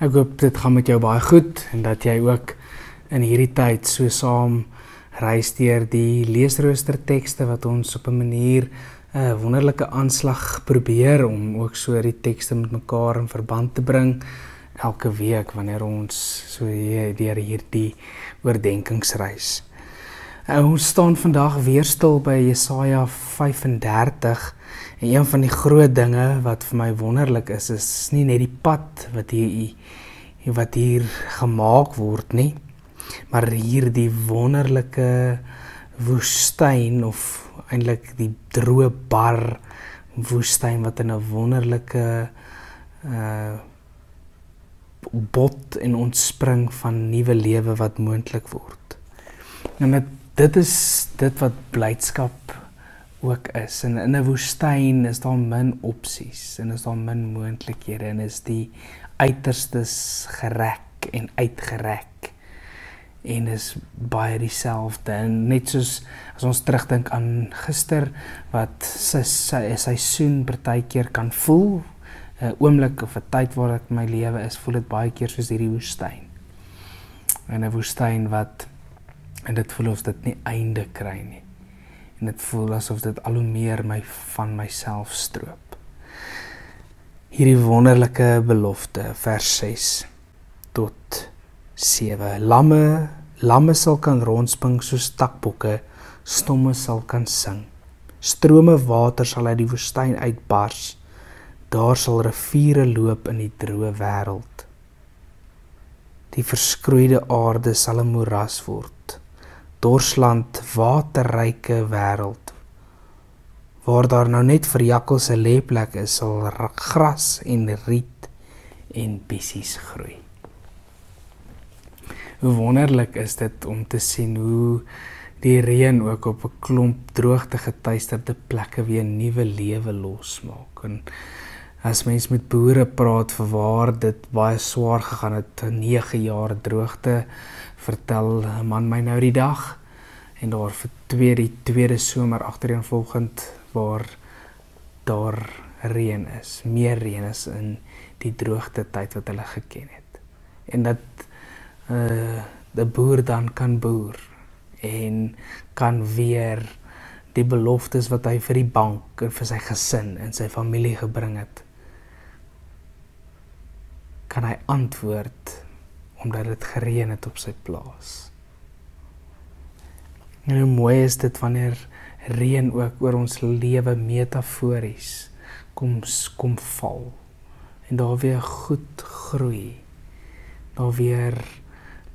Ek hoop dit gaan met jou baie goed en dat jy ook in hierdie tyd so saam reis deur die leesrooster tekste wat ons op 'n manier 'n wonderlike aanslag probeer om ook so die tekste met mekaar in verband te bring elke week wanneer ons so deur hierdie oordenkingsreis. Ons staan vandag weer stil by Jesaja 35 en een van die groot dinge wat vir my wonderlik is nie net die pad wat hier gemaak word nie, maar hier die wonderlike woestyn of eintlik die droë bar woestyn wat in 'n wonderlike bot en ontspring van nuwe lewe wat moontlik word. En dit is dit wat blydskap ook is. En in 'n woestyn is daar min opsies en is daar min moontlikhede en is die uiterstes gerek en uitgerek en is baie dieselfde. En net soos as ons terugdink aan gister wat sy seisoen partykeer kan voel, 'n oomblik of 'n tyd waar ek my lewe is, voel dit baie keer soos hierdie woestyn. En 'n woestyn en dit voel of dit nie einde kry nie. En dit voel asof dit al hoe meer van myself stroop. Hierdie wonderlike belofte, vers 6 tot 7. Lamme sal kan rondspring soos takbokke, stomme sal kan sing. Strome water sal uit die woestyn uitbars. Daar sal riviere loop in die droë wêreld. Die verskroeide aarde sal 'n moeras word. Dorsland, waterryke wêreld. Waar daar nou net vir jakkals 'n lêplek is, sal gras en riet en bissies groei. Hoe wonderlik is dit om te sien hoe die reën ook op 'n klomp droogte getuisterde plekke weer nuwe lewe losmaak. En as mens met boere praat vir waar dit baie swaar gegaan het, 9 jaar droogte, vertel 'n man my nou die dag, en daar vir die tweede somer agtereenvolgend waar daar reën is, meer reën is in die droogte tyd wat hulle geken het. En dat die boer dan kan boer en kan weer die beloftes wat hy vir die bank en vir sy gesin en sy familie gebring het, kan hy antwoord omdat dit gereën het op sy plaas. En hoe mooi is dit wanneer reën ook oor ons lewe metafories kom val en daar weer goed groei, daar weer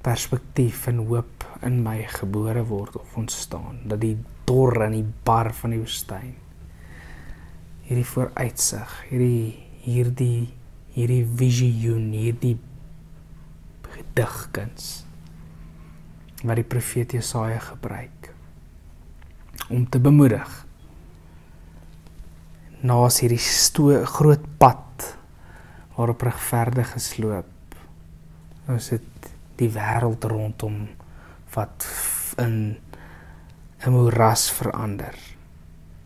perspektief en hoop in my gebore word of ontstaan, dat die dor en die bar van die woestyn, hierdie vooruitsig, hierdie visioen, hierdie gedigkuns wat die profeet Jesaja gebruik om te bemoedig. Naas hierdie groot pad waarop regverdiges loop, is dit die wêreld rondom wat in 'n moeras verander,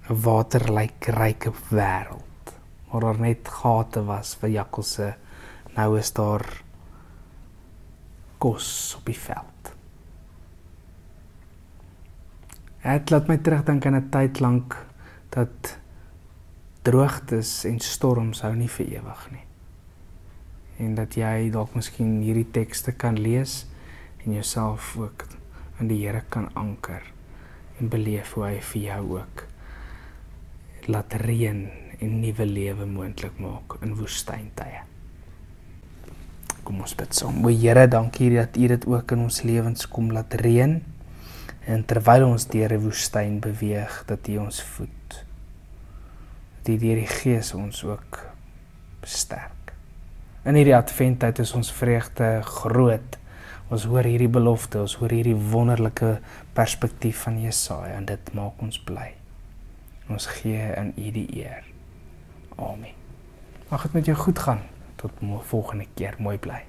'n waterryke wêreld waar daar net gate was vir jakkalse. Nou is daar kos op die veld. Het laat my terugdink aan 'n tyd lank dat droogtes en storms hou nie vir ewig nie. En dat jy dalk miskien hierdie tekste kan lees en jouself ook aan die Here kan anker en beleef hoe hy vir jou ook laat reën en nuwe lewe moontlik maak in woestyntye. Kom ons bid saam. O Here, dankie dat U dit ook in ons lewens kom laat reën, en terwyl ons deur 'n woestyn beweeg, dat U ons voed. Dat U deur die Gees ons ook besterk. In hierdie adventtyd is ons vreugde groot. Ons hoor hierdie belofte, ons hoor hierdie wonderlike perspektief van Jesaja, en dit maak ons bly. Ons gee in U die eer. Amen. Mag dit met jou goed gaan. Tot volgende keer. Mooi bly.